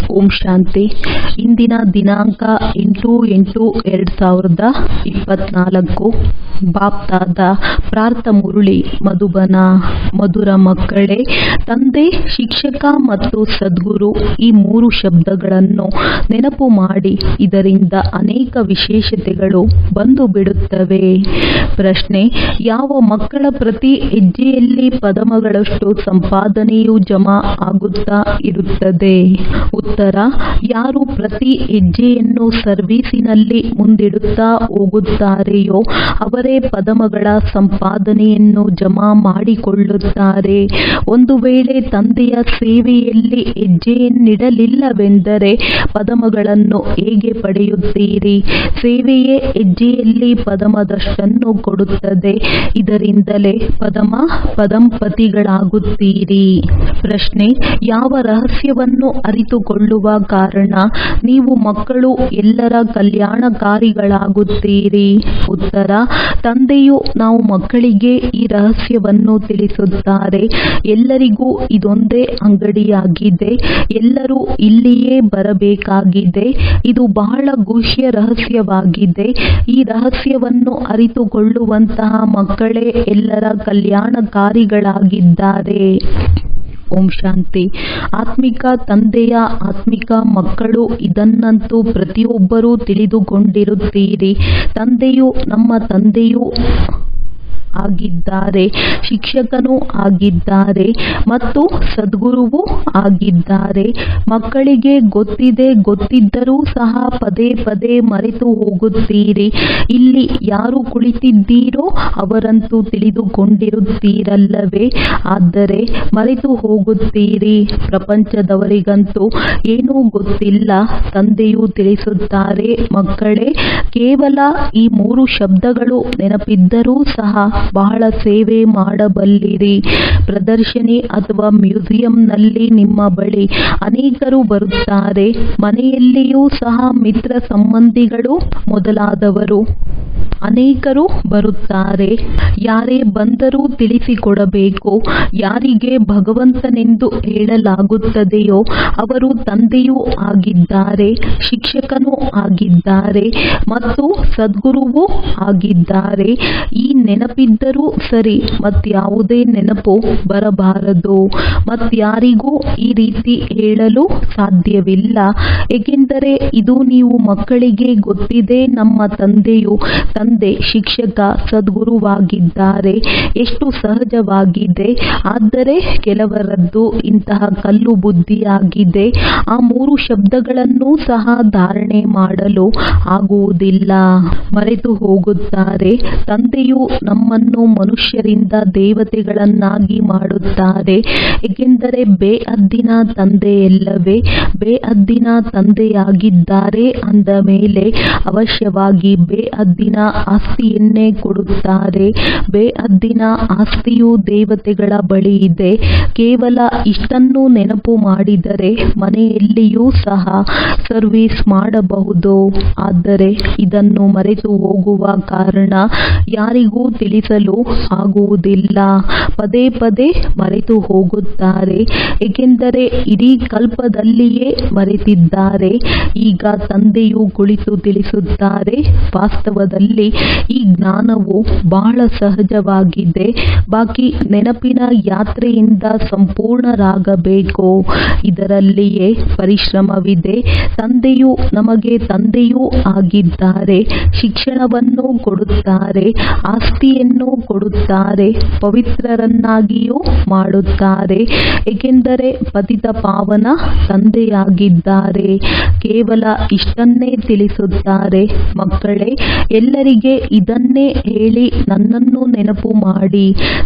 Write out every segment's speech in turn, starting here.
ಓಂ ಶಾಂತಿ. ಇಂದಿನ ದಿನಾಂಕ 8/8/2024. ಬಾಪ್ತಾದ ಪ್ರಾರ್ಥ ಮುರುಳಿ ಮಧುಬನ. ಮಧುರ ಮಕ್ಕಳೇ, ತಂದೆ, ಶಿಕ್ಷಕ ಮತ್ತು ಸದ್ಗುರು ಈ 3 ಶಬ್ದಗಳನ್ನು ನೆನಪು ಮಾಡಿ. ಇದರಿಂದ ಅನೇಕ ವಿಶೇಷತೆಗಳು ಬಂದು ಬಿಡುತ್ತವೆ. ಪ್ರಶ್ನೆ: ಯಾವ ಮಕ್ಕಳ ಪ್ರತಿ ಹೆಜ್ಜೆಯಲ್ಲಿ ಪದಮಗಳಷ್ಟು ಸಂಪಾದನೆಯು ಜಮಾ ಆಗುತ್ತಾ ಇರುತ್ತದೆ? ಉತ್ತರ: ಯಾರು ಪ್ರತಿ ಹೆಜ್ಜೆಯನ್ನು ಸರ್ವೀಸಿನಲ್ಲಿ ಮುಂದಿಡುತ್ತಾ ಹೋಗುತ್ತಾರೆಯೋ ಅವರೇ ಪದಮಗಳ ಸಂಪಾದನೆಯನ್ನು ಜಮಾ ಮಾಡಿಕೊಳ್ಳುತ್ತಾರೆ. ಒಂದು ವೇಳೆ ತಂದೆಯ ಸೇವೆಯಲ್ಲಿ ಹೆಜ್ಜೆಯನ್ನಿಡಲಿಲ್ಲವೆಂದರೆ ಪದಮಗಳನ್ನು ಹೇಗೆ ಪಡೆಯುತ್ತೀರಿ? ಸೇವೆಯೇ ಹೆಜ್ಜೆಯಲ್ಲಿ ಪದಮದಷ್ಟನ್ನು ಕೊಡುತ್ತದೆ. ಇದರಿಂದಲೇ ಪದಂಪತಿಗಳಾಗುತ್ತೀರಿ. ಪ್ರಶ್ನೆ: ಯಾವ ರಹಸ್ಯವನ್ನು ಅರಿತುಕೊಳ್ಳುವ ಕಾರಣ ನೀವು ಮಕ್ಕಳು ಎಲ್ಲರ ಕಲ್ಯಾಣಕಾರಿಗಳಾಗುತ್ತೀರಿ? ಉತ್ತರ: ತಂದೆಯು ನಾವು ಮಕ್ಕಳಿಗೆ ಈ ರಹಸ್ಯವನ್ನು ತಿಳಿಸುತ್ತಾರೆ. ಎಲ್ಲರಿಗೂ ಇದೊಂದೇ ಅಂಗಡಿಯಾಗಿದೆ. ಎಲ್ಲರೂ ಇಲ್ಲಿಯೇ ಬರಬೇಕಾಗಿದೆ. ಇದು ಬಹಳ ಗುಹ್ಯ ರಹಸ್ಯವಾಗಿದೆ. ಈ ರಹಸ್ಯವನ್ನು ಅರಿತುಕೊಳ್ಳುವಂತಹ ಮಕ್ಕಳೇ ಎಲ್ಲರ ಕಲ್ಯಾಣಕಾರಿಗಳಾಗಿದ್ದಾರೆ. ಓಂ ಶಾಂತಿ. ಆತ್ಮಿಕ ತಂದೆಯ ಆತ್ಮಿಕ ಮಕ್ಕಳು ಇದನ್ನಂತೂ ಪ್ರತಿಯೊಬ್ಬರೂ ತಿಳಿದುಕೊಂಡಿರುತ್ತೀರಿ. ತಂದೆಯು ನಮ್ಮ ತಂದೆಯೂ ಆಗಿದ್ದಾರೆ, ಶಿಕ್ಷಕನೂ ಆಗಿದ್ದಾರೆ ಮತ್ತು ಸದ್ಗುರುವೂ ಆಗಿದ್ದಾರೆ. ಮಕ್ಕಳಿಗೆ ಗೊತ್ತಿದ್ದರೂ ಸಹ ಪದೇ ಪದೇ ಮರೆತು ಹೋಗುತ್ತೀರಿ. ಇಲ್ಲಿ ಯಾರು ಕುಳಿತಿದ್ದೀರೋ ಅವರಂತೂ ತಿಳಿದುಕೊಂಡಿರುತ್ತೀರಲ್ಲವೇ? ಆದರೆ ಮರೆತು ಹೋಗುತ್ತೀರಿ. ಪ್ರಪಂಚದವರಿಗಂತೂ ಏನೂ ಗೊತ್ತಿಲ್ಲ. ತಂದೆಯು ತಿಳಿಸುತ್ತಾರೆ, ಮಕ್ಕಳೇ, ಕೇವಲ ಈ 3 ಶಬ್ದಗಳು ನೆನಪಿದ್ದರೂ ಸಹ ಬಹಳ ಸೇವೆ ಮಾಡಬಲ್ಲಿರಿ. ಪ್ರದರ್ಶನಿ ಅಥವಾ ಮ್ಯೂಸಿಯಂನಲ್ಲಿ ನಿಮ್ಮ ಬಳಿ ಅನೇಕರು ಬರುತ್ತಾರೆ. ಮನೆಯಲ್ಲಿಯೂ ಸಹ ಮಿತ್ರ ಸಂಬಂಧಿಗಳು ಮೊದಲಾದವರು ಅನೇಕರು ಬರುತ್ತಾರೆ. ಯಾರೇ ಬಂದರೂ ತಿಳಿಸಿಕೊಡಬೇಕು. ಯಾರಿಗೆ ಭಗವಂತನೆಂದು ಹೇಳಲಾಗುತ್ತದೆಯೋ ಅವರು ತಂದೆಯೂ ಆಗಿದ್ದಾರೆ, ಶಿಕ್ಷಕನೂ ಆಗಿದ್ದಾರೆ ಮತ್ತು ಸದ್ಗುರುವೂ ಆಗಿದ್ದಾರೆ. ಈ ನೆನಪಿದ್ದರೂ ಸರಿ, ಮತ್ಯಾವುದೇ ನೆನಪು ಬರಬಾರದು. ಮತ್ಯಾರಿಗೂ ಈ ರೀತಿ ಹೇಳಲು ಸಾಧ್ಯವಿಲ್ಲ. ಏಕೆಂದರೆ ಇದು ನೀವು ಮಕ್ಕಳಿಗೆ ಗೊತ್ತಿದೆ. ನಮ್ಮ ತಂದೆ ಶಿಕ್ಷಕ ಸದ್ಗುರುವಾಗಿದ್ದಾರೆ. ಎಷ್ಟು ಸಹಜವಾಗಿದೆ. ಆದರೆ ಕೆಲವರದ್ದು ಇಂತಹ ಕಲ್ಲು ಬುದ್ಧಿಯಾಗಿದೆ. ಆ 3 ಶಬ್ದಗಳನ್ನೂ ಸಹ ಧಾರಣೆ ಮಾಡಲು ಆಗುವುದಿಲ್ಲ. ಮರೆತು ಹೋಗುತ್ತಾರೆ. ತಂದೆಯು ನಮ್ಮನ್ನು ಮನುಷ್ಯರಿಂದ ದೇವತೆಗಳನ್ನಾಗಿ ಮಾಡುತ್ತಾರೆ. ಏಕೆಂದರೆ ಬೇಅದ್ದಿನ ತಂದೆಯಲ್ಲವೇ? ಬೇಅದ್ದಿನ ತಂದೆಯಾಗಿದ್ದಾರೆ ಅಂದ ಮೇಲೆ ಅವಶ್ಯವಾಗಿ ಬೇಅದ್ದಿನ ಆಸ್ತಿಯನ್ನೇ ಕೊಡುತ್ತಾರೆ. ಬೇಅದ್ದಿನ ಆಸ್ತಿಯು ದೇವತೆಗಳ ಬಳಿ ಇದೆ. ಕೇವಲ ಇಷ್ಟನ್ನು ನೆನಪು ಮಾಡಿದರೆ ಮನೆಯಲ್ಲಿಯೂ ಸಹ ಸರ್ವಿಸ್ ಮಾಡಬಹುದು. ಆದರೆ ಇದನ್ನು ಮರೆತು ಹೋಗುವ ಕಾರಣ ಯಾರಿಗೂ ತಿಳಿಸಲು ಆಗುವುದಿಲ್ಲ. ಪದೇ ಪದೇ ಮರೆತು ಹೋಗುತ್ತಾರೆ. ಏಕೆಂದರೆ ಇಡೀ ಕಲ್ಪದಲ್ಲಿಯೇ ಮರೆತಿದ್ದಾರೆ. ಈಗ ತಂದೆಯು ಕುಳಿತು ತಿಳಿಸುತ್ತಾರೆ, ವಾಸ್ತವದಲ್ಲಿ ಈ ಜ್ಞಾನವು ಬಹಳ ಸಹಜವಾಗಿದೆ. ಬಾಕಿ ನೆನಪಿನ ಯಾತ್ರೆಯಿಂದ ಸಂಪೂರ್ಣರಾಗಬೇಕು. ಇದರಲ್ಲಿಯೇ ಪರಿಶ್ರಮವಿದೆ. ತಂದೆಯು ನಮಗೆ ತಂದೆಯೂ ಆಗಿದ್ದಾರೆ. ಶಿಕ್ಷಣವನ್ನು ಕೊಡುತ್ತಾರೆ, ಆಸ್ತಿಯನ್ನು ಕೊಡುತ್ತಾರೆ, ಪವಿತ್ರರನ್ನಾಗಿಯೂ ಮಾಡುತ್ತಾರೆ. ಏಕೆಂದರೆ ಪತಿತ ಪಾವನ ತಂದೆಯಾಗಿದ್ದಾರೆ. ಕೇವಲ ಇಷ್ಟನ್ನೇ ತಿಳಿಸುತ್ತಾರೆ, ಮಕ್ಕಳೇ, ಎಲ್ಲರಿಗೆ ಇದನ್ನೇ ಹೇಳಿ ನನ್ನನ್ನು ನೆನಪು ಮಾಡಿ.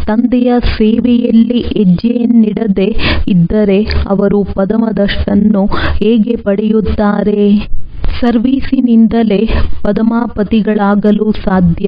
ತಂದೆಯ ಸೇವೆಯಲ್ಲಿ ಹೆಜ್ಜೆಯನ್ನಿಡದೆ ಇದ್ದರೆ ಅವರು ಪದಮದಷ್ಟನ್ನು ಹೇಗೆ ಪಡೆಯುತ್ತಾರೆ? ಸರ್ವೀಸಿನಿಂದಲೇ ಪದಮಾಪತಿಗಳಾಗಲು ಸಾಧ್ಯ.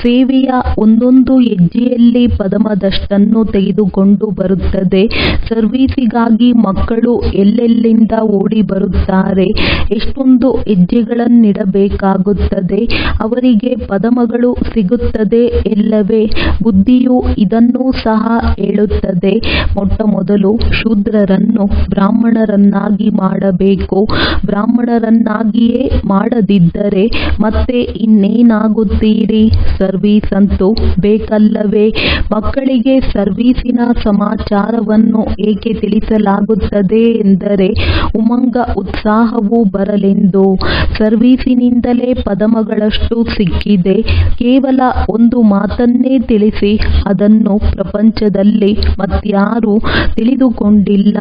ಸೇವೆಯ ಒಂದೊಂದು ಹೆಜ್ಜೆಯಲ್ಲಿ ಪದಮದಷ್ಟನ್ನು ತೆಗೆದುಕೊಂಡು ಬರುತ್ತದೆ. ಸರ್ವೀಸಿಗಾಗಿ ಮಕ್ಕಳು ಎಲ್ಲೆಲ್ಲಿಂದ ಓಡಿ ಬರುತ್ತಾರೆ. ಎಷ್ಟೊಂದು ಹೆಜ್ಜೆಗಳನ್ನಿಡಬೇಕಾಗುತ್ತದೆ. ಅವರಿಗೆ ಪದಮಗಳು ಸಿಗುತ್ತದೆ ಎಲ್ಲವೇ. ಬುದ್ಧಿಯು ಇದನ್ನೂ ಸಹ ಹೇಳುತ್ತದೆ. ಮೊಟ್ಟ ಮೊದಲು ಶೂದ್ರರನ್ನು ಬ್ರಾಹ್ಮಣರನ್ನಾಗಿ ಮಾಡಬೇಕು. ಬ್ರಾಹ್ಮಣರನ್ನಾಗಿಯೇ ಮಾಡದಿದ್ದರೆ ಮತ್ತೆ ಇನ್ನೇನಾಗುತ್ತೀರಿ? ಸರ್ವೀಸ್ ಅಂತೂ ಬೇಕಲ್ಲವೇ? ಮಕ್ಕಳಿಗೆ ಸರ್ವೀಸಿನ ಸಮಾಚಾರವನ್ನು ಏಕೆ ತಿಳಿಸಲಾಗುತ್ತದೆ ಎಂದರೆ ಉಮಂಗ ಉತ್ಸಾಹವು ಬರಲೆಂದು. ಸರ್ವೀಸಿನಿಂದಲೇ ಪದಮಗಳಷ್ಟು ಸಿಕ್ಕಿದೆ. ಕೇವಲ ಒಂದು ಮಾತನ್ನೇ ತಿಳಿಸಿ ಅದನ್ನು ಪ್ರಪಂಚದಲ್ಲಿ ಮತ್ಯಾರೂ ತಿಳಿದುಕೊಂಡಿಲ್ಲ.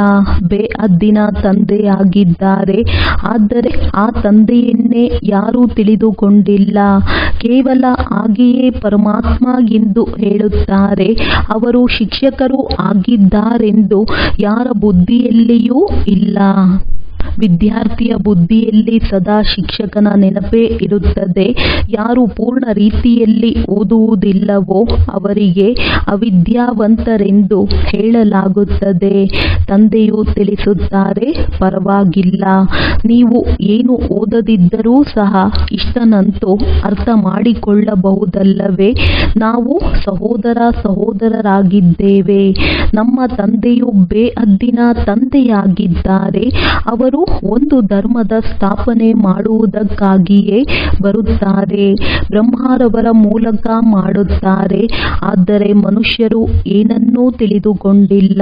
ಬೇಅದ್ದಿನ ತಂದೆಯಾಗಿದ್ದಾರೆ, ಆದರೆ ಆ ತಂದೆಯನ್ನೇ ಯಾರೂ ತಿಳಿದುಕೊಂಡಿಲ್ಲ. ಕೇವಲ ಹಾಗೆಯೇ ಪರಮಾತ್ಮ ಎಂದು ಹೇಳುತ್ತಾರೆ. ಅವರು ಶಿಕ್ಷಕರು ಆಗಿದ್ದಾರೆಂದು ಯಾರ ಬುದ್ಧಿಯಲ್ಲಿಯೂ ಇಲ್ಲ. ವಿದ್ಯಾರ್ಥಿಯ ಬುದ್ಧಿಯಲ್ಲಿ ಸದಾ ಶಿಕ್ಷಕನ ನೆನಪೇ ಇರುತ್ತದೆ. ಯಾರು ಪೂರ್ಣ ರೀತಿಯಲ್ಲಿ ಓದುವುದಿಲ್ಲವೋ ಅವರಿಗೆ ಅವಿದ್ಯಾವಂತರೆಂದು ಹೇಳಲಾಗುತ್ತದೆ. ತಂದೆಯು ತಿಳಿಸುತ್ತಾರೆ, ಪರವಾಗಿಲ್ಲ, ನೀವು ಏನು ಓದದಿದ್ದರೂ ಸಹ ಇಷ್ಟನಂತೂ ಅರ್ಥ ಮಾಡಿಕೊಳ್ಳಬಹುದಲ್ಲವೇ? ನಾವು ಸಹೋದರರಾಗಿದ್ದೇವೆ. ನಮ್ಮ ತಂದೆಯು ಬೇಅದ್ದಿನ ತಂದೆಯಾಗಿದ್ದಾರೆ. ಅವರು ಒಂದು ಧರ್ಮದ ಸ್ಥಾಪನೆ ಮಾಡುವುದಕ್ಕಾಗಿಯೇ ಬರುತ್ತಾರೆ. ಬ್ರಹ್ಮರವರ ಮೂಲಕ ಮಾಡುತ್ತಾರೆ. ಆದರೆ ಮನುಷ್ಯರು ಏನನ್ನೂ ತಿಳಿದುಕೊಂಡಿಲ್ಲ.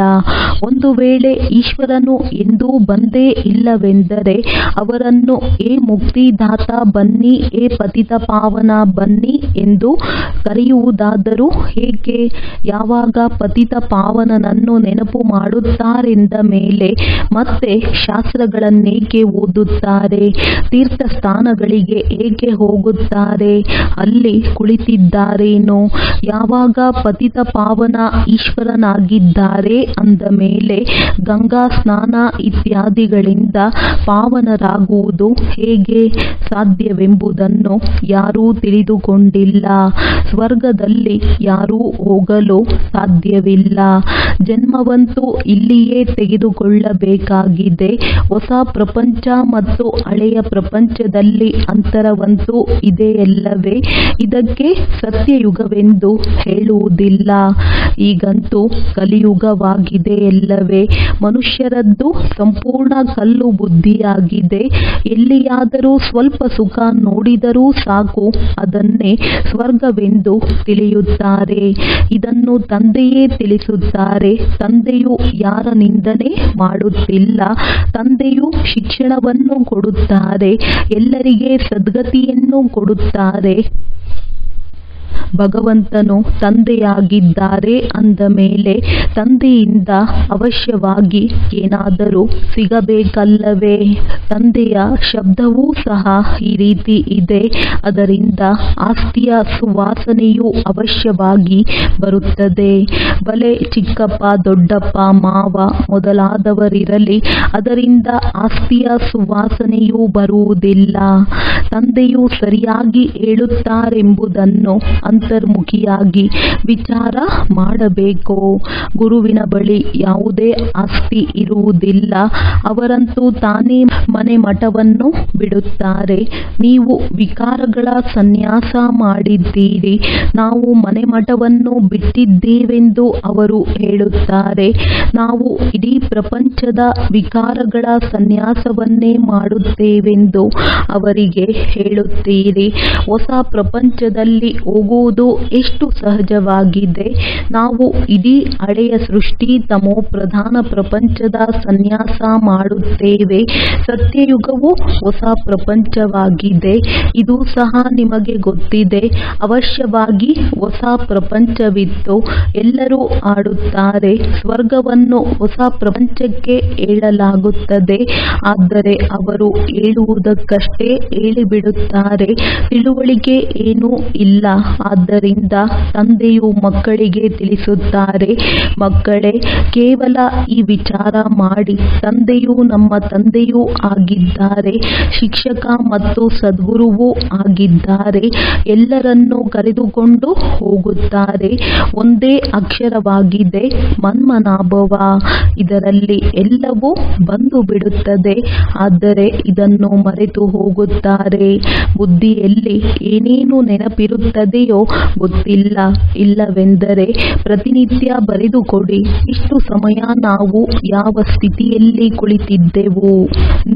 ಒಂದು ವೇಳೆ ಈಶ್ವರನು ಎಂದೂ ಬಂದೇ ಇಲ್ಲವೆಂದರೆ ಅವರನ್ನು ಏ ಮುಕ್ತಿದಾತ ಬನ್ನಿ, ಏ ಪತಿತ ಪಾವನ ಬನ್ನಿ ಎಂದು ಕರೆಯುವುದಾದರೂ ಏಕೆ? ಯಾವಾಗ ಪತಿತ ಪಾವನನನ್ನು ನೆನಪು ಮಾಡುತ್ತಾರೆಂದ ಮೇಲೆ ಮತ್ತೆ ಶಾಸ್ತ್ರಗಳನ್ನೇಕೆ ಓದುತ್ತಾರೆ? ತೀರ್ಥ ಸ್ಥಾನಗಳಿಗೆ ಏಕೆ ಹೋಗುತ್ತಾರೆ? ಅಲ್ಲಿ ಕುಳಿತಿದ್ದಾರೇನೋ? ಯಾವಾಗ ಪತಿತ ಪಾವನ ಈಶ್ವರನಾಗಿದ್ದಾರೆ ಅಂದ ಮೇಲೆ ಗಂಗಾ ಸ್ನಾನ ಇತ್ಯಾದಿಗಳಿಂದ ಪಾವನರಾಗುವುದು ಹೇಗೆ ಸಾಧ್ಯವೆಂಬುದನ್ನು ಯಾರೂ ತಿಳಿದುಕೊಂಡಿಲ್ಲ. ಸ್ವರ್ಗದಲ್ಲಿ ಯಾರೂ ಹೋಗಲು ಸಾಧ್ಯವಿಲ್ಲ. ಜನ್ಮವಂತೂ ಇಲ್ಲಿಯೇ ತೆಗೆದುಕೊಳ್ಳಬೇಕಾಗಿದೆ. ಹೊಸ ಪ್ರಪಂಚ ಮತ್ತು ಹಳೆಯ ಪ್ರಪಂಚದಲ್ಲಿ ಅಂತರವಂತೂ ಇದೆಯಲ್ಲವೇ? ಇದಕ್ಕೆ ಸತ್ಯಯುಗವೆಂದು ಹೇಳುವುದಿಲ್ಲ. ಈಗಂತೂ ಕಲಿಯುಗವಾಗಿದೆಯಲ್ಲವೇ? ಮನುಷ್ಯರದ್ದು ಸಂಪೂರ್ಣ ಕಲ್ಲು ಬುದ್ಧಿಯಾಗಿದೆ. ಎಲ್ಲಿಯಾದರೂ ಸ್ವಲ್ಪ ಸುಖ ನೋಡಿದರೂ ಸಾಕು, ಅದನ್ನೇ ಸ್ವರ್ಗವೆಂದು ತಿಳಿಯುತ್ತಾರೆ. ಇದನ್ನು ತಂದೆಯೇ ತಿಳಿಸುತ್ತಾರೆ. ತಂದೆಯು ಯಾರ ನಿಂದನೆ ಮಾಡುತ್ತಿಲ್ಲ. ತಂದೆಯು ಶಿಕ್ಷಣವನ್ನು ಕೊಡುತ್ತಾರೆ. ಎಲ್ಲರಿಗೆ ಸದ್ಗತಿಯನ್ನು ಕೊಡುತ್ತಾರೆ. ಭಗವಂತನು ತಂದೆಯಾಗಿದ್ದಾರೆ ಅಂದ ಮೇಲೆ ತಂದೆಯಿಂದ ಅವಶ್ಯವಾಗಿ ಏನಾದರೂ ಸಿಗಬೇಕಲ್ಲವೇ? ತಂದೆಯ ಶಬ್ದವೂ ಸಹ ಈ ರೀತಿ ಇದೆ. ಅದರಿಂದ ಆಸ್ತಿಯ ಸುವಾಸನೆಯು ಅವಶ್ಯವಾಗಿ ಬರುತ್ತದೆ. ಬಲೆ ಚಿಕ್ಕಪ್ಪ, ದೊಡ್ಡಪ್ಪ, ಮಾವ ಮೊದಲಾದವರಿರಲಿ, ಅದರಿಂದ ಆಸ್ತಿಯ ಸುವಾಸನೆಯೂ ಬರುವುದಿಲ್ಲ. ತಂದೆಯು ಸರಿಯಾಗಿ ಹೇಳುತ್ತಾರೆಂಬುದನ್ನು ಅಂತರ್ಮುಖಿಯಾಗಿ ವಿಚಾರ ಮಾಡಬೇಕು. ಗುರುವಿನ ಬಳಿ ಯಾವುದೇ ಆಸ್ತಿ ಇರುವುದಿಲ್ಲ. ಅವರಂತೂ ತಾನೇ ಮನೆ ಮಠವನ್ನು ಬಿಡುತ್ತಾರೆ. ನೀವು ವಿಕಾರಗಳ ಸನ್ಯಾಸ ಮಾಡಿದ್ದೀರಿ, ನಾವು ಮನೆ ಮಠವನ್ನು ಬಿಟ್ಟಿದ್ದೇವೆಂದು ಅವರು ಹೇಳುತ್ತಾರೆ. ನಾವು ಇಡೀ ಪ್ರಪಂಚದ ವಿಕಾರಗಳ ಸನ್ಯಾಸವನ್ನೇ ಮಾಡುತ್ತೇವೆಂದು ಅವರಿಗೆ ಹೇಳುತ್ತೀರಿ. ಹೊಸ ಪ್ರಪಂಚದಲ್ಲಿ ಹೋಗುವುದು ಎಷ್ಟು ಸಹಜವಾಗಿದೆ. ನಾವು ಇಡೀ ಹಳೆಯ ಸೃಷ್ಟಿ ತಮೋ ಪ್ರಧಾನ ಪ್ರಪಂಚದ ಸನ್ಯಾಸ ಮಾಡುತ್ತೇವೆ. ಸತ್ಯಯುಗವು ಹೊಸ ಪ್ರಪಂಚವಾಗಿದೆ. ಇದು ಸಹ ನಿಮಗೆ ಗೊತ್ತಿದೆ. ಅವಶ್ಯವಾಗಿ ಹೊಸ ಪ್ರಪಂಚವಿತ್ತು. ಎಲ್ಲರೂ ಆಡುತ್ತಾರೆ. ಸ್ವರ್ಗವನ್ನು ಹೊಸ ಪ್ರಪಂಚಕ್ಕೆ ಹೇಳಲಾಗುತ್ತದೆ. ಆದರೆ ಅವರು ಹೇಳುವುದಕ್ಕಷ್ಟೇ ಹೇಳಿಬಿಡುತ್ತಾರೆ. ತಿಳುವಳಿಕೆ ಏನೂ ಇಲ್ಲ. ಆದ್ದರಿಂದ ತಂದೆಯು ಮಕ್ಕಳಿಗೆ ತಿಳಿಸುತ್ತಾರೆ, ಮಕ್ಕಳೇ, ಕೇವಲ ಈ ವಿಚಾರ ಮಾಡಿ, ತಂದೆಯು ನಮ್ಮ ತಂದೆಯೂ ಆಗಿದ್ದಾರೆ, ಶಿಕ್ಷಕ ಮತ್ತು ಸದ್ಗುರುವೂ ಆಗಿದ್ದಾರೆ, ಎಲ್ಲರನ್ನೂ ಕರೆದುಕೊಂಡು ಹೋಗುತ್ತಾರೆ. ಒಂದೇ ಅಕ್ಷರವಾಗಿದೆ ಮನ್ಮನಾಭವ. ಇದರಲ್ಲಿ ಎಲ್ಲವೂ ಬಂದು ಬಿಡುತ್ತದೆ. ಆದರೆ ಇದನ್ನು ಮರೆತು ಹೋಗುತ್ತಾರೆ. ಬುದ್ಧಿಯಲ್ಲಿ ಏನೇನು ನೆನಪಿರುತ್ತದೆಯೋ ಗೊತ್ತಿಲ್ಲ. ಇಲ್ಲವೆಂದರೆ ಪ್ರತಿನಿತ್ಯ ಬರೆದುಕೊಡಿ, ಇಷ್ಟು ಸಮಯ ನಾವು ಯಾವ ಸ್ಥಿತಿಯಲ್ಲಿ ಕುಳಿತಿದ್ದೆವು.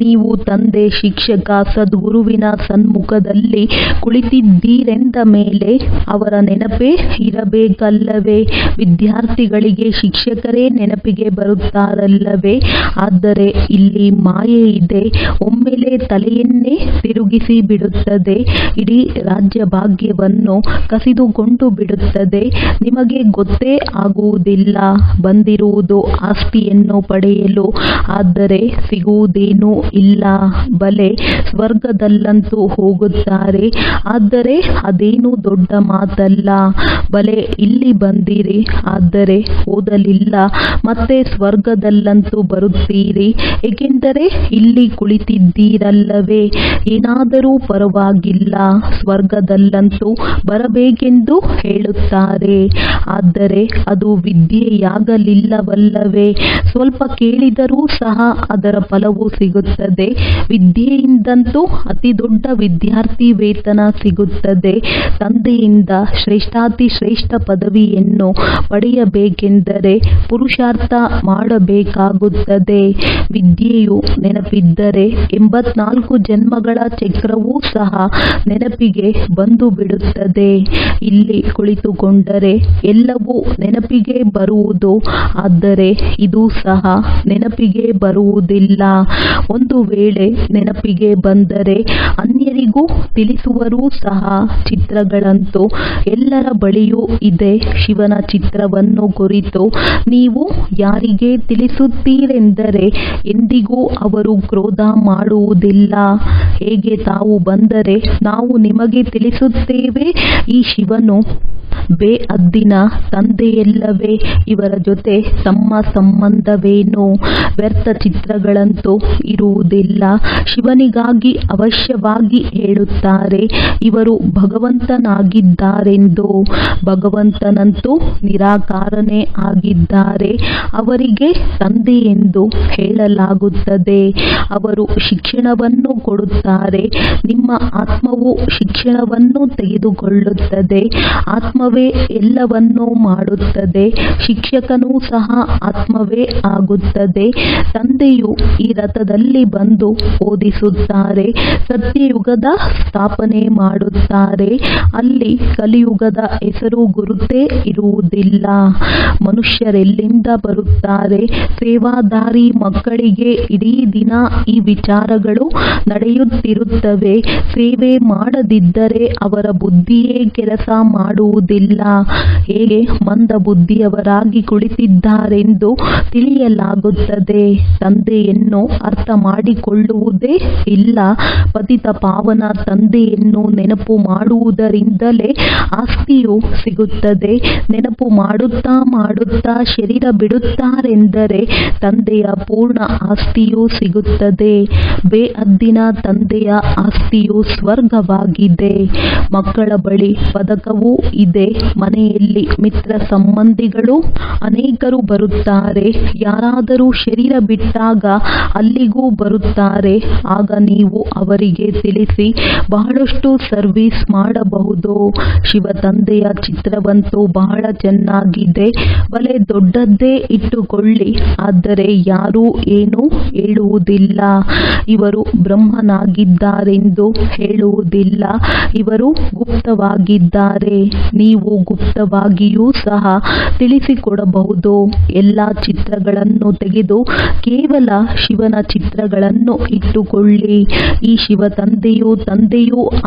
ನೀವು ತಂದೆ, ಶಿಕ್ಷಕ, ಸದ್ಗುರುವಿನ ಸನ್ಮುಖದಲ್ಲಿ ಕುಳಿತಿದ್ದೀರೆಂದ ಮೇಲೆ ಅವರ ನೆನಪೇ ಇರಬೇಕಲ್ಲವೇ? ವಿದ್ಯಾರ್ಥಿಗಳಿಗೆ ಶಿಕ್ಷಕರೇ ನೆನಪಿಗೆ ಬರುತ್ತಾರಲ್ಲವೇ? ಆದರೆ ಇಲ್ಲಿ ಮಾಯೆ ಇದೆ. ಒಮ್ಮೆಲೆ ತಲೆಯನ್ನೇ ತಿರುಗಿಸಿ ಬಿಡುತ್ತದೆ. ಇಡೀ ರಾಜ್ಯ ಭಾಗ್ಯವನ್ನು ಕಸಿದುಕೊಂಡು ಬಿಡುತ್ತದೆ. ನಿಮಗೆ ಗೊತ್ತೇ ಆಗುವುದಿಲ್ಲ. ಬಂದಿರುವುದು ಆಸ್ತಿಯನ್ನು ಪಡೆಯಲು, ಆದರೆ ಸಿಗುವುದೇನೂ ಇಲ್ಲ. ಬಲೆ ಸ್ವರ್ಗದಲ್ಲಂತೂ ಹೋಗುತ್ತಾರೆ, ಆದರೆ ಅದೇನು ದೊಡ್ಡ ಮಾತಲ್ಲ. ಬಲೆ ಇಲ್ಲಿ ಬಂದಿರಿ, ಆದರೆ ಓದಲಿಲ್ಲ, ಮತ್ತೆ ಸ್ವರ್ಗದಲ್ಲಂತೂ ಬರುತ್ತೀರಿ, ಏಕೆಂದರೆ ಇಲ್ಲಿ ಕುಳಿತಿದ್ದೀರಲ್ಲವೇ? ಏನಾದರೂ ಪರವಾಗಿಲ್ಲ, ಸ್ವರ್ಗದಲ್ಲಂತೂ ಬರಬೇಕೆಂದು ಹೇಳುತ್ತಾರೆ. ಆದರೆ ಅದು ವಿದ್ಯೆಯಾಗಲಿಲ್ಲವಲ್ಲವೇ? ಸ್ವಲ್ಪ ಕೇಳಿದರೂ ಸಹ ಅದರ ಫಲವು ಸಿಗುತ್ತದೆ. ವಿದ್ಯೆಯಿಂದಂತೂ ಅತಿ ದೊಡ್ಡ ವಿದ್ಯಾರ್ಥಿ ವೇತನ ಸಿಗುತ್ತದೆ. ತಂದೆಯಿಂದ ಶ್ರೇಷ್ಠಾತಿ ಶ್ರೇಷ್ಠ ಪದವಿಯನ್ನು ಪಡೆಯಬೇಕೆಂದರೆ ಪುರುಷಾರ್ಥ ಮಾಡಬೇಕಾಗುತ್ತದೆ. ವಿದ್ಯೆಯು ನೆನಪಿದ್ದರೆ 84 ಜನ್ಮಗಳ ಚಕ್ರವೂ ಸಹ ನೆನಪಿಗೆ ಬಂದು ಬಿಡುತ್ತದೆ. ಇಲ್ಲಿ ಕುಳಿತುಕೊಂಡರೆ ಎಲ್ಲವೂ ನೆನಪಿಗೆ ಬರುವುದು, ಆದರೆ ಇದು ಸಹ ನೆನಪಿಗೆ ಬರುವುದಿಲ್ಲ. ಒಂದು ವೇಳೆ ನೆನಪಿಗೆ ಬಂದರೆ ಅನ್ಯರಿಗೂ ತಿಳಿಸುವರೂ ಸಹ. ಚಿತ್ರಗಳಂತೂ ಎಲ್ಲರ ಬಳಿಯೂ ಇದೆ. ಶಿವನ ಚಿತ್ರವನ್ನು ಕುರಿತು ನೀವು ಯಾರಿಗೆ ತಿಳಿಸುತ್ತೀರೆಂದರೆ ಎಂದಿಗೂ ಅವರು ಕ್ರೋಧ ಮಾಡುವುದಿಲ್ಲ. ಹೇಗೆ ತಾವು ಬಂದರೆ ನಾವು ನಿಮಗೆ ತಿಳಿಸುತ್ತೇವೆ. ಈ ಶಿವನು ಬೇಅದ್ದಿನ ತಂದೆಯಲ್ಲವೇ? ಇವರ ಜೊತೆ ತಮ್ಮ ಸಂಬಂಧವೇನು? ವ್ಯರ್ಥ ಚಿತ್ರಗಳಂತೂ ಇರುವುದಿಲ್ಲ. ಶಿವನಿಗಾಗಿ ಅವಶ್ಯವಾಗಿ ಹೇಳುತ್ತಾರೆ ಇವರು ಭಗವಂತನಾಗಿದ್ದಾರೆಂದು. ಭಗವಂತನಂತೂ ನಿರಾಕಾರನೇ ಆಗಿದ್ದಾರೆ. ಅವರಿಗೆ ತಂದೆ ಎಂದು ಹೇಳಲಾಗುತ್ತದೆ. ಅವರು ಶಿಕ್ಷಣವನ್ನು ಕೊಡುತ್ತಾರೆ. ನಿಮ್ಮ ಆತ್ಮವು ಶಿಕ್ಷಣವನ್ನು ತೆಗೆದುಕೊಳ್ಳುತ್ತದೆ. ಆತ್ಮವೇ ಎಲ್ಲವನ್ನೂ ಮಾಡುತ್ತದೆ. ಶಿಕ್ಷಕನೂ ಸಹ ಆತ್ಮವೇ ಆಗುತ್ತದೆ. ತಂದೆಯು ಈ ರಥದಲ್ಲಿ ಬಂದು ಓದಿಸುತ್ತಾರೆ. ಸತ್ಯಯುಗದ ಸ್ಥಾಪನೆ ಮಾಡುತ್ತಾರೆ. ಅಲ್ಲಿ ಕಲಿಯುಗದ ಹೆಸರು ಗುರುತೇ ಇರುವುದಿಲ್ಲ. ಮನುಷ್ಯರೆಲ್ಲಿಂದ ಬರುತ್ತಾರೆ? ಸೇವಾದಾರಿ ಮಕ್ಕಳಿಗೆ ಇಡೀ ದಿನ ಈ ವಿಚಾರಗಳು ನಡೆಯುತ್ತಿರುತ್ತವೆ. ಸೇವೆ ಮಾಡದಿದ್ದರೆ ಅವರ ಬುದ್ಧಿಯೇ ಕೆಲಸ ಮಾಡುವುದಿಲ್ಲ. ಹೇಗೆ ಮಂದ ಬುದ್ಧಿಯವರಾಗಿ ಕುಳಿತಿದ್ದಾರೆಂದು ತಿಳಿಯಲಾಗುತ್ತದೆ. ತಂದೆಯನ್ನು ಅರ್ಥ ಮಾಡಿಕೊಳ್ಳುವುದೇ ಇಲ್ಲ. ಪತಿತ ಪಾವನ ತಂದೆಯನ್ನು ನೆನಪು ಮಾಡುವುದರಿಂದಲೇ ಆಸ್ತಿಯು ಸಿಗುತ್ತದೆ. ನೆನಪು ಮಾಡುತ್ತಾ ಮಾಡುತ್ತಾ ಶರೀರ ಬಿಡುತ್ತಾರೆಂದರೆ ತಂದೆಯ ಪೂರ್ಣ ಆಸ್ತಿಯೂ ಸಿಗುತ್ತದೆ. ಬೇಅದ್ದಿನ ತಂದೆಯ ಆಸ್ತಿಯು ಸ್ವರ್ಗವಾಗಿದೆ. ಮಕ್ಕಳ ಬಳಿ ಪದಕವೂ ಇದೆ. ಮನೆಯಲ್ಲಿ ಮಿತ್ರ ಸಂಬಂಧಿಗಳು ಅನೇಕರು ಬರುತ್ತಾರೆ. ಯಾರಾದರೂ ಶರೀರ ಬಿಟ್ಟಾಗ ಅಲ್ಲಿಗೂ ಬರುತ್ತಾರೆ. ಆಗ ನೀವು ಅವರಿಗೆ ತಿಳಿಸಿ ಬಹಳಷ್ಟು ಸರ್ವಿಸ್ ಮಾಡಬಹುದು. ಶಿವ ತಂದೆಯ ಚಿತ್ರವಂತೂ ಬಹಳ ಚೆನ್ನಾಗಿದೆ. ಬಲೆ ದೊಡ್ಡದ್ದೇ ಇಟ್ಟುಕೊಳ್ಳಿ, ಆದರೆ ಯಾರೂ ಏನೂ ಹೇಳುವುದಿಲ್ಲ. ಇವರು ಬ್ರಹ್ಮನಾಗಿದ್ದಾರೆಂದು ಹೇಳುವುದಿಲ್ಲ. ಇವರು ಗುಪ್ತವಾಗಿದ್ದಾರೆ. ನೀವು ಗುಪ್ತವಾಗಿಯೂ ಸಹ ತಿಳಿಸಿಕೊಡಬಹುದು. ಎಲ್ಲ ಚಿತ್ರಗಳನ್ನು ತೆಗೆದು ಕೇವಲ ಶಿವನ ಚಿತ್ರಗಳನ್ನು ಇಟ್ಟುಕೊಳ್ಳಿ. ಈ ಶಿವ ತಂದೆಯೂ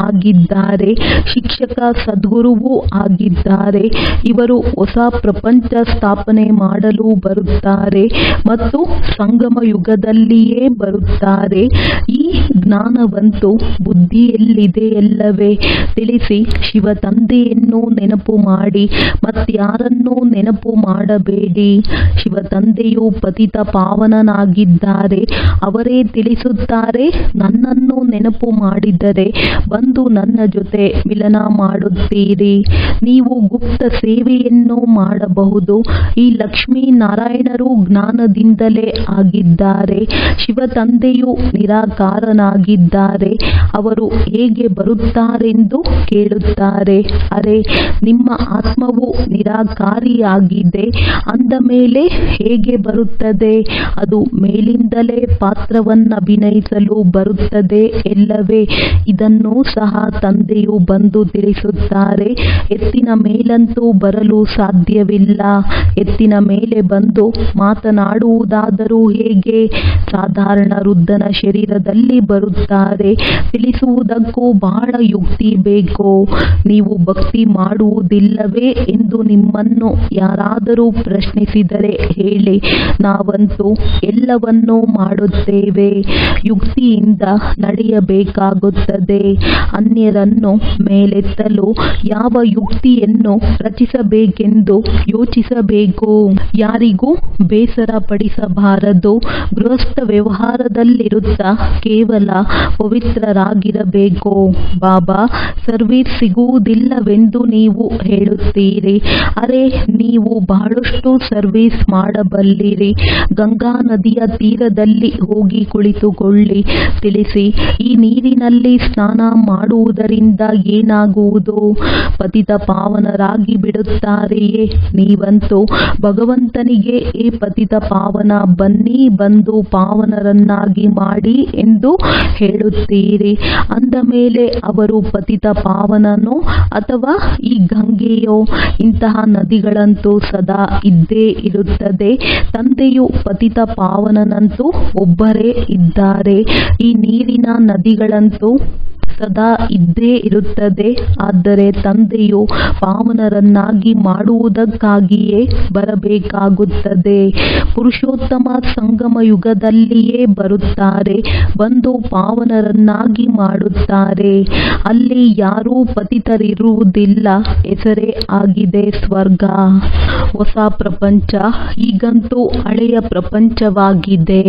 ಆಗಿದ್ದಾರೆ. ಶಿಕ್ಷಕ ಸದ್ಗುರುವೂ ಆಗಿದ್ದಾರೆ. ಇವರು ಹೊಸ ಪ್ರಪಂಚ ಸ್ಥಾಪನೆ ಮಾಡಲು ಬರುತ್ತಾರೆ ಮತ್ತು ಸಂಗಮ ಯುಗದಲ್ಲಿಯೇ ಬರುತ್ತಾರೆ. ಈ ಜ್ಞಾನವಂತೂ ಬುದ್ಧಿಯಲ್ಲಿದೆಯಲ್ಲವೇ? ತಿಳಿಸಿ ಶಿವ ಶಿವ ತಂದೆಯನ್ನು ನೆನಪು ಮಾಡಿ ಮತ್ಯಾರನ್ನೂ ನೆನಪು ಮಾಡಬೇಡಿ. ಶಿವ ತಂದೆಯು ಪತಿತ ಪಾವನನಾಗಿದ್ದಾರೆ. ಅವರೇ ತಿಳಿಸುತ್ತಾರೆ, ನನ್ನನ್ನು ನೆನಪು ಮಾಡಿದರೆ ಬಂದು ನನ್ನ ಜೊತೆ ಮಿಲನ ಮಾಡುತ್ತೀರಿ. ನೀವು ಗುಪ್ತ ಸೇವೆಯನ್ನು ಮಾಡಬಹುದು. ಈ ಲಕ್ಷ್ಮೀ ನಾರಾಯಣರು ಜ್ಞಾನದಿಂದಲೇ ಆಗಿದ್ದಾರೆ. ಶಿವ ತಂದೆಯು ನಿರಾಕಾರನಾಗಿದ್ದಾರೆ. ಅವರು ಹೇಗೆ ಬರುತ್ತಾರೆಂದು ಕೇಳುತ್ತಾರೆ. ಅರೆ, ನಿಮ್ಮ ಆತ್ಮವು ನಿರಾಕಾರಿಯಾಗಿದೆ ಅಂದ ಮೇಲೆ ಹೇಗೆ ಬರುತ್ತದೆ? ಅದು ಮೇಲಿಂದಲೇ ಪಾತ್ರವನ್ನಭಿನಯಿಸಲು ಬರುತ್ತದೆ ಎಲ್ಲವೇ? ಇದನ್ನು ಸಹ ತಂದೆಯು ಬಂದು ತಿಳಿಸುತ್ತಾರೆ. ಎತ್ತಿನ ಮೇಲಂತೂ ಬರಲು ಸಾಧ್ಯವಿಲ್ಲ. ಎತ್ತಿನ ಮೇಲೆ ಬಂದು ಮಾತನಾಡುವುದಾದರೂ ಹೇಗೆ? ಸಾಧಾರಣ ವೃದ್ಧನ ಶರೀರದಲ್ಲಿ ಬರುತ್ತಾರೆ. ತಿಳಿಸುವುದಕ್ಕೂ ಬಹಳ ಯುಕ್ತಿ ಬೇಕು. ನೀವು ಭಕ್ತಿ ಮಾಡುವುದಿಲ್ಲವೇ ಎಂದು ನಿಮ್ಮನ್ನು ಯಾರಾದರೂ ಪ್ರಶ್ನಿಸಿದರೆ ಹೇಳಿ, ನಾವಂತೂ ಎಲ್ಲವನ್ನೂ ಮಾಡುತ್ತೇವೆ. ಯುಕ್ತಿಯಿಂದ ನಡೆಯಬೇಕಾಗುತ್ತದೆ. ಅನ್ಯರನ್ನು ಮೇಲೆತ್ತಲು ಯಾವ ಯುಕ್ತಿಯನ್ನು ರಚಿಸಬೇಕೆಂದು ಯೋಚಿಸಬೇಕು. ಯಾರಿಗೂ ಬೇಸರ ಪಡಿಸಬಾರದು. ಗೃಹಸ್ಥ ವ್ಯವಹಾರದಲ್ಲಿರುತ್ತಾ ಕೇವಲ ಪವಿತ್ರರಾಗಿರಬೇಕು. ಬಾಬಾ, ಸರ್ವೀಸ್ ಸಿಗುವುದಿಲ್ಲವೆಂದು ನೀವು ಹೇಳುತ್ತೀರಿ. ಅರೆ, ನೀವು ಬಹಳಷ್ಟು ಸರ್ವೀಸ್ ಮಾಡಬಲ್ಲಿರಿ. ಗಂಗಾ ನದಿಯ ತೀರದಲ್ಲಿ ಹೋಗಿ ಕುಳಿತುಕೊಳ್ಳಿ. ತಿಳಿಸಿ, ಈ ನೀರಿನಲ್ಲಿ ಸ್ನಾನ ಮಾಡುವುದರಿಂದ ಏನಾಗುವುದು? ಪತಿತ ಪಾವನರಾಗಿ ಬಿಡುತ್ತಾರೆಯೇ? ನೀವಂತೂ ಭಗವಂತನಿಗೆ, ಏ ಪತಿತ ಪಾವನ, ಬನ್ನಿ, ಬಂದು ಪಾವನರನ್ನಾಗಿ ಮಾಡಿ ಎಂದು ಹೇಳುತ್ತೀರಿ. ಅಂದ ಮೇಲೆ ಅವರು ಪತಿತ ಪಾವನನೋ ಅಥವಾ ಈ ಗಂಗೆಯೋ? ಇಂತಹ ನದಿಗಳಂತೂ ಸದಾ ಇದ್ದೇ ಇರುತ್ತದೆ. ತಂದೆಯು ಪತಿತ ಪಾವನನಂತೂ ಒಬ್ಬರೇ ಇದ್ದಾರೆ. ಈ ನೀರಿನ ನದಿಗಳಂತೂ ಸದಾ ಇದ್ದೇ ಇರುತ್ತದೆ. ಆದರೆ ತಂದೆಯು ಪಾವನರನ್ನಾಗಿ ಮಾಡುವುದಕ್ಕಾಗಿಯೇ ಬರಬೇಕಾಗುತ್ತದೆ. ಪುರುಷೋತ್ತಮ ಸಂಗಮ ಯುಗದಲ್ಲಿಯೇ ಬರುತ್ತಾರೆ. ಬಂದು ಪಾವನರನ್ನಾಗಿ ಮಾಡುತ್ತಾರೆ. ಅಲ್ಲಿ ಯಾರೂ ಪತಿತರಿರುವುದಿಲ್ಲ. ಹೆಸರೇ ಆಗಿದೆ ಸ್ವರ್ಗ. ಹೊಸ ಪ್ರಪಂಚ ಈಗಂತೂ ಹಳೆಯ ಪ್ರಪಂಚವಾಗಿದೆ.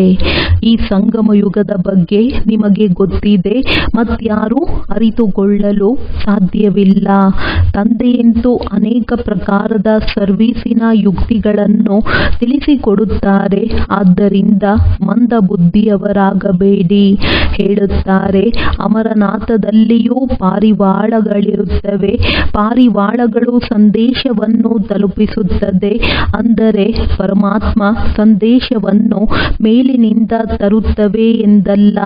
ಈ ಸಂಗಮ ಯುಗದ ಬಗ್ಗೆ ನಿಮಗೆ ಗೊತ್ತಿದೆ. ಮತ್ಯಾರೂ ಅರಿತುಕೊಳ್ಳಲು ಸಾಧ್ಯವಿಲ್ಲ. ತಂದೆಯಂತೂ ಅನೇಕ ಪ್ರಕಾರದ ಸರ್ವೀಸಿನ ಯುಕ್ತಿಗಳನ್ನು ತಿಳಿಸಿಕೊಡುತ್ತಾರೆ. ಆದ್ದರಿಂದ ಮಂದ ಬುದ್ಧಿಯವರಾಗಬೇಡಿ. ಹೇಳುತ್ತಾರೆ, ಅಮರನಾಥದಲ್ಲಿಯೂ ಪಾರಿವಾಳಗಳಿರುತ್ತವೆ. ಪಾರಿವಾಳಗಳು ಸಂದೇಶವನ್ನು ತಲುಪಿಸುತ್ತದೆ. ಅಂದರೆ ಪರಮಾತ್ಮ ಸಂದೇಶವನ್ನು ಮೇಲಿನಿಂದ ತರುತ್ತವೆ ಎಂದಲ್ಲ.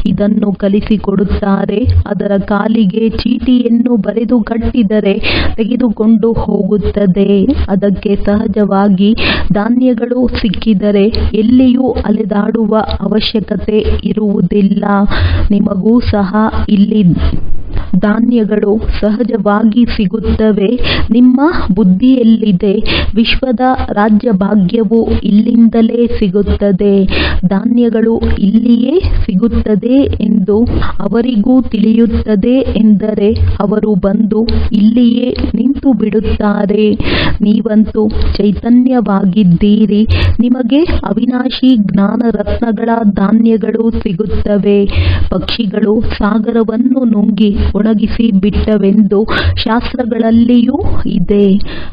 ಇದನ್ನು ಕಲಿಸಿಕೊಡುತ್ತಾರೆ. ಅದರ ಕಾಲಿಗೆ ಚೀಟಿಯನ್ನು ಬರೆದು ಕಟ್ಟಿದರೆ ತೆಗೆದುಕೊಂಡು ಹೋಗುತ್ತದೆ. ಅದಕ್ಕೆ ಸಹಜವಾಗಿ ಧಾನ್ಯಗಳು ಸಿಕ್ಕಿದರೆ ಎಲ್ಲಿಯೂ ಅಲೆದಾಡುವ ಅವಶ್ಯಕತೆ ಇರುವುದಿಲ್ಲ. ನಿಮಗೂ ಸಹ ಇಲ್ಲಿ ಧಾನ್ಯಗಳು ಸಹಜವಾಗಿ ಸಿಗುತ್ತವೆ. ನಿಮ್ಮ ಬುದ್ಧಿಯಲ್ಲಿದೆ. ವಿಶ್ವದ ರಾಜ್ಯಭಾಗ್ಯವು ಇಲ್ಲಿಂದಲೇ ಸಿಗುತ್ತದೆ. ಧಾನ್ಯಗಳು ಇಲ್ಲಿಯೇ ಸಿಗುತ್ತದೆ ಎಂದು ಅವರಿಗೂ ತಿಳಿಯುತ್ತದೆ ಎಂದರೆ ಅವರು ಬಂದು ಇಲ್ಲಿಯೇ ನಿಂತು ಬಿಡುತ್ತಾರೆ. ನೀವಂತೂ ಚೈತನ್ಯವಾಗಿದ್ದೀರಿ. ನಿಮಗೆ ಅವಿನಾಶಿ ಜ್ಞಾನ ರತ್ನಗಳ ಧಾನ್ಯಗಳು ಸಿಗುತ್ತವೆ. ಪಕ್ಷಿಗಳು ಸಾಗರವನ್ನು ನುಂಗಿ ಒಣಗಿಸಿ ಬಿಟ್ಟವೆಂದು ಶಾಸ್ತ್ರಗಳಲ್ಲಿಯೂ ಇದೆ.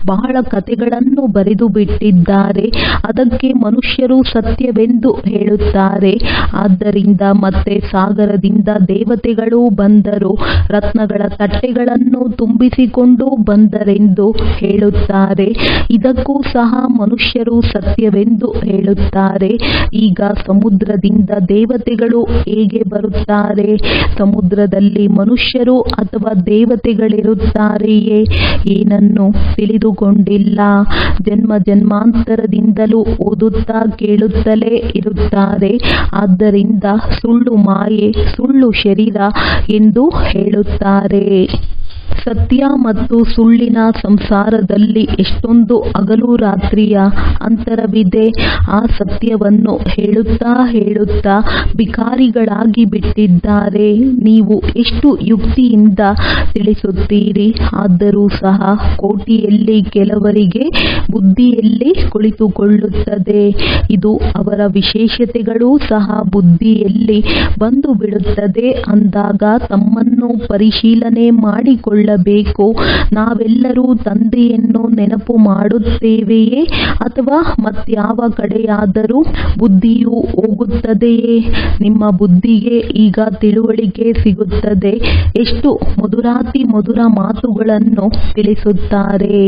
ಬಹಳ ಕಥೆಗಳನ್ನು ಬರೆದು ಬಿಟ್ಟಿದ್ದಾರೆ. ಅದಕ್ಕೆ ಮನುಷ್ಯರು ಸತ್ಯವೆಂದು ಹೇಳುತ್ತಾರೆ. ಆದ್ದರಿಂದ ಮತ್ತೆ ಸಾಗರದಿಂದ ದೇವತೆಗಳು ಬಂದರು, ರತ್ನಗಳ ತಟ್ಟೆಗಳನ್ನು ತುಂಬಿಸಿಕೊಂಡು ಬಂದರೆಂದು ಹೇಳುತ್ತಾರೆ. ಇದಕ್ಕೂ ಸಹ ಮನುಷ್ಯರು ಸತ್ಯವೆಂದು ಹೇಳುತ್ತಾರೆ. ಈಗ ಸಮುದ್ರದಿಂದ ದೇವತೆಗಳು ಹೇಗೆ ಬರುತ್ತಾರೆ? ಸಮುದ್ರದಲ್ಲಿ ಮನುಷ್ಯರು ಅಥವಾ ದೇವತೆಗಳಿರುತ್ತಾರೆಯೇ? ಏನನ್ನು ತಿಳಿದುಕೊಂಡಿಲ್ಲ. ಜನ್ಮ ಜನ್ಮಾಂತರದಿಂದಲೂ ಓದುತ್ತಾ ಕೇಳುತ್ತಲೇ ಇರುತ್ತಾರೆ. ಆದ್ದರಿಂದ ಸುಳ್ಳು ಮಾಯೆ, ಸುಳ್ಳು ಶರೀರ ಎಂದು ಹೇಳುತ್ತಾರೆ. ಸತ್ಯ ಮತ್ತು ಸುಳ್ಳಿನ ಸಂಸಾರದಲ್ಲಿ ಎಷ್ಟೊಂದು ಹಗಲು ರಾತ್ರಿಯ ಅಂತರವಿದೆ. ಆ ಸತ್ಯವನ್ನು ಹೇಳುತ್ತಾ ಹೇಳುತ್ತಾ ಬಿಕಾರಿಗಳಾಗಿ ಬಿಟ್ಟಿದ್ದಾರೆ. ನೀವು ಎಷ್ಟು ಯುಕ್ತಿಯಿಂದ ತಿಳಿಸುತ್ತೀರಿ, ಆದರೂ ಸಹ ಕೋಟಿಯಲ್ಲಿ ಕೆಲವರಿಗೆ ಬುದ್ಧಿಯಲ್ಲಿ ಕುಳಿತುಕೊಳ್ಳುತ್ತದೆ. ಇದು ಅವರ ವಿಶೇಷತೆಗಳೂ ಸಹ ಬುದ್ಧಿಯಲ್ಲಿ ಬಂದು ಬಿಡುತ್ತದೆ ಅಂದಾಗ ತಮ್ಮನ್ನು ಪರಿಶೀಲನೆ ಮಾಡಿಕೊಳ್ಳಬೇಕು. ನಾವೆಲ್ಲರೂ ತಂದೆಯನ್ನು ನೆನಪು ಮಾಡುತ್ತೇವೆಯೇ ಅಥವಾ ಮತ್ಯಾವ ಕಡೆಯಾದರೂ ಬುದ್ಧಿಯು ಹೋಗುತ್ತದೆಯೇ? ನಿಮ್ಮ ಬುದ್ಧಿಗೆ ಈಗ ತಿಳುವಳಿಕೆ ಸಿಗುತ್ತದೆ. ಎಷ್ಟು ಮಧುರಾತಿ ಮಧುರ ಮಾತುಗಳನ್ನು ತಿಳಿಸುತ್ತಾರೆ.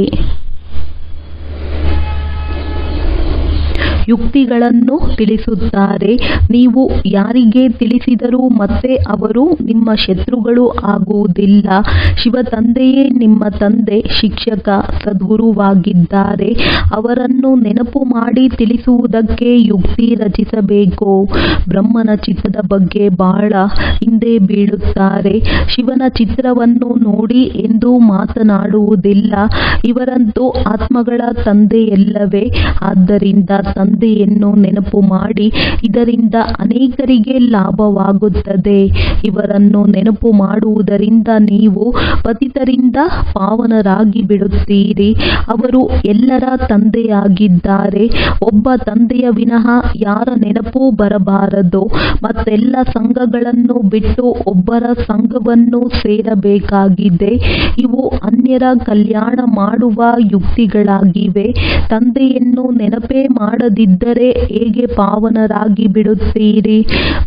ಯುಕ್ತಿಗಳನ್ನು ತಿಳಿಸುತ್ತಾರೆ. ನೀವು ಯಾರಿಗೆ ತಿಳಿಸಿದರೂ ಮತ್ತೆ ಅವರು ನಿಮ್ಮ ಶತ್ರುಗಳು ಆಗುವುದಿಲ್ಲ. ಶಿವ ತಂದೆಯೇ ನಿಮ್ಮ ತಂದೆ, ಶಿಕ್ಷಕ, ಸದ್ಗುರುವಾಗಿದ್ದಾರೆ. ಅವರನ್ನು ನೆನಪು ಮಾಡಿ ತಿಳಿಸುವುದಕ್ಕೆ ಯುಕ್ತಿ ರಚಿಸಬೇಕು. ಬ್ರಹ್ಮನ ಚಿತ್ರದ ಬಗ್ಗೆ ಬಹಳ ಹಿಂದೆ ಬೀಳುತ್ತಾರೆ. ಶಿವನ ಚಿತ್ರವನ್ನು ನೋಡಿ ಎಂದು ಮಾತನಾಡುವುದಿಲ್ಲ. ಇವರಂತೂ ಆತ್ಮಗಳ ತಂದೆಯಲ್ಲವೇ? ಆದ್ದರಿಂದ ತಂದೆಯನ್ನು ನೆನಪು ಮಾಡಿ. ಇದರಿಂದ ಅನೇಕರಿಗೆ ಲಾಭವಾಗುತ್ತದೆ. ಇವರನ್ನು ನೆನಪು ಮಾಡುವುದರಿಂದ ನೀವು ಪತಿತರಿಂದ ಪಾವನರಾಗಿ ಬಿಡುತ್ತೀರಿ. ಅವರು ಎಲ್ಲರ ತಂದೆಯಾಗಿದ್ದಾರೆ. ಒಬ್ಬ ತಂದೆಯ ವಿನಃ ಯಾರ ನೆನಪೂ ಬರಬಾರದು. ಮತ್ತೆಲ್ಲ ಸಂಘಗಳನ್ನು ಬಿಟ್ಟು ಒಬ್ಬರ ಸಂಘವನ್ನು ಸೇರಬೇಕಾಗಿದೆ. ಇವು ಅನ್ಯರ ಕಲ್ಯಾಣ ಮಾಡುವ ಯುಕ್ತಿಗಳಾಗಿವೆ. ತಂದೆಯನ್ನು ನೆನಪೇ ಮಾಡದಿದ್ದರೆ ಹೇಗೆ ಪಾವನರಾಗಿ ಬಿಡುತ್ತೀರಿ?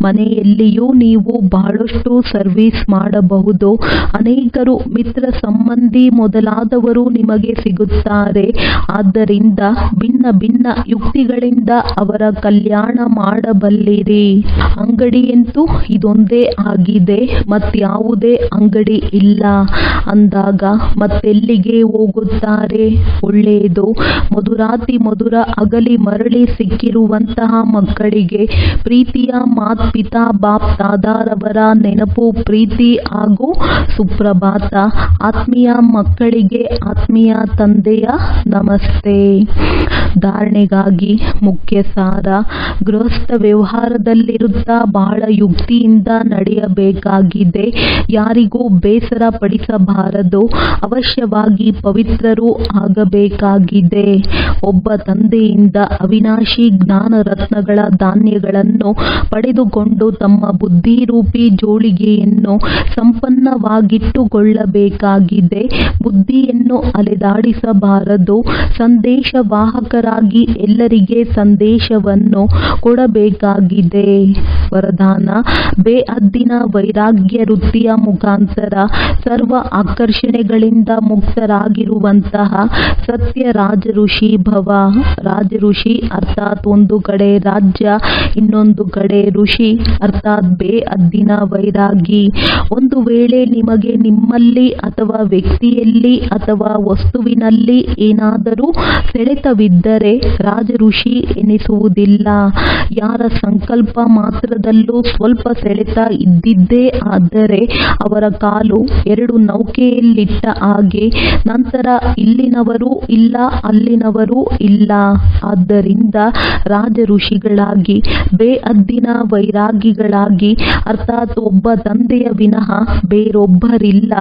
ಮನೆಯಲ್ಲಿಯೂ ನೀವು ಬಹಳಷ್ಟು ಸರ್ವಿಸ್ ಮಾಡಬಹುದು. ಅನೇಕರು ಮಿತ್ರ ಸಂಬಂಧಿ ಮೊದಲಾದವರು ನಿಮಗೆ ಸಿಗುತ್ತಾರೆ. ಆದ್ದರಿಂದ ಭಿನ್ನ ಭಿನ್ನ ಯುಕ್ತಿಗಳಿಂದ ಅವರ ಕಲ್ಯಾಣ ಮಾಡಬಲ್ಲಿರಿ. ಅಂಗಡಿಯಂತೂ ಇದೊಂದೇ ಆಗಿದೆ, ಮತ್ಯಾವುದೇ ಅಂಗಡಿ ಇಲ್ಲ ಅಂದಾಗ ಮತ್ತೆಲ್ಲಿಗೆ ಹೋಗುತ್ತಾರೆ? ಒಳ್ಳೆಯದು. ಮಧುರಾತಿ ಮಧುರ ಅಗಲಿ ಮರಳಿ ಸಿಕ್ಕಿರುವಂತಹ ಮಕ್ಕಳಿಗೆ ಪ್ರೀತಿಯ ಮಾತ್ಪಿತಾ ಬಾಪ್ ದಾದಾರವರ ನೆನಪು, ಪ್ರೀತಿ ಹಾಗೂ ಸುಪ್ರಭಾತ. ಆತ್ಮೀಯ ಮಕ್ಕಳಿಗೆ ಆತ್ಮೀಯ ತಂದೆಯ ನಮಸ್ತೆ. ಧಾರಣೆಗಾಗಿ ಮುಖ್ಯ ಸಾರ. ಗೃಹಸ್ಥ ವ್ಯವಹಾರದಲ್ಲಿರುತ್ತಾ ಬಹಳ ಯುಕ್ತಿಯಿಂದ ನಡೆಯಬೇಕಾಗಿದೆ. ಯಾರಿಗೂ ಬೇಸರ ಪಡಿಸಬಾರದು. ಅವಶ್ಯವಾಗಿ ಪವಿತ್ರರೂ ಆಗಬೇಕಾಗಿದೆ. ಒಬ್ಬ ತಂದೆಯಿಂದ ಅವಿನಾಶಿ ಜ್ಞಾನ ರತ್ನಗಳ ಧಾನ್ಯಗಳನ್ನು ಪಡೆದುಕೊಂಡು ತಮ್ಮ ಬುದ್ಧಿರೂಪಿ ಜೋಳಿಗೆಯನ್ನು ಸಂಪನ್ನವಾಗಿಟ್ಟುಕೊಳ್ಳಬೇಕಾಗಿದೆ. ಬುದ್ಧಿಯನ್ನು ಅಲೆದಾಡಿಸಬಾರದು. ಸಂದೇಶವಾಹಕರಾಗಿ ಎಲ್ಲರಿಗೆ ಸಂದೇಶವನ್ನು ಕೊಡಬೇಕಾಗಿದೆ. ವರದಾನ: ಬೇಅದ್ದಿನ ವೈರಾಗ್ಯ ವೃತ್ತಿಯ ಮುಖಾಂತರ ಸರ್ವ ಆಕರ್ಷಣೆಗಳಿಂದ ಮುಕ್ತರಾಗಿರುವಂತಹ ಸತ್ಯ ರಾಜಋಷಿ ಭವ. ರಾಜಋಷಿ ಅರ್ಥಾತ್ ಒಂದು ಕಡೆ ರಾಜ್ಯ, ಇನ್ನೊಂದು ಕಡೆ ಋಷಿ ಅರ್ಥಾತ್ ಬೇಅದ್ದಿನ ವೈರಾಗಿ. ಒಂದು ವೇಳೆ ನಿಮಗೆ ನಿಮ್ಮಲ್ಲಿ ಅಥವಾ ವ್ಯಕ್ತಿಯಲ್ಲಿ ಅಥವಾ ವಸ್ತುವಿನಲ್ಲಿ ಏನಾದರೂ ಸೆಳೆತವಿದ್ದರೆ ರಾಜಋಷಿ ಎನಿಸುವುದಿಲ್ಲ. ಯಾರ ಸಂಕಲ್ಪ ಮಾತ್ರದಲ್ಲೂ ಸ್ವಲ್ಪ ಸೆಳೆತ ಇದ್ದಿದ್ದೇ ಆದರೆ ಅವರ ಕಾಲು ಎರಡು ನೌಕೆಯಲ್ಲಿಟ್ಟ ಹಾಗೆ. ನಂತರ ಇಲ್ಲಿನವರೂ ಇಲ್ಲ, ಅಲ್ಲಿನವರೂ ಇಲ್ಲ. ಆದ್ದರಿಂದ ರಾಜಋಷಿಗಳಾಗಿ, ಬೇಅದ್ದಿನ ವೈರಾಗಿಗಳಾಗಿ ಅರ್ಥಾತ್ ಒಬ್ಬ ತಂದೆಯ ವಿನಃ ಬೇರೊಬ್ಬರಿಲ್ಲ.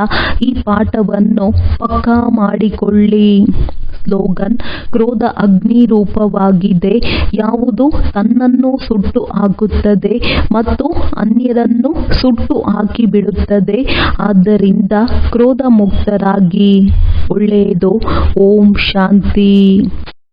ಈ ಪಾಠವನ್ನು ಪಕ್ಕಾ ಮಾಡಿಕೊಳ್ಳಿ. ಸ್ಲೋಗನ್: ಕ್ರೋಧ ಅಗ್ನಿ ರೂಪವಾಗಿದೆ. ಯಾವುದು ತನ್ನನ್ನು ಸುಟ್ಟು ಹಾಕುತ್ತದೆ ಮತ್ತು ಅನ್ಯರನ್ನು ಸುಟ್ಟು ಹಾಕಿಬಿಡುತ್ತದೆ. ಆದ್ದರಿಂದ ಕ್ರೋಧ ಮುಕ್ತರಾಗಿ. ಒಳ್ಳೆಯದು. ಓಂ ಶಾಂತಿ.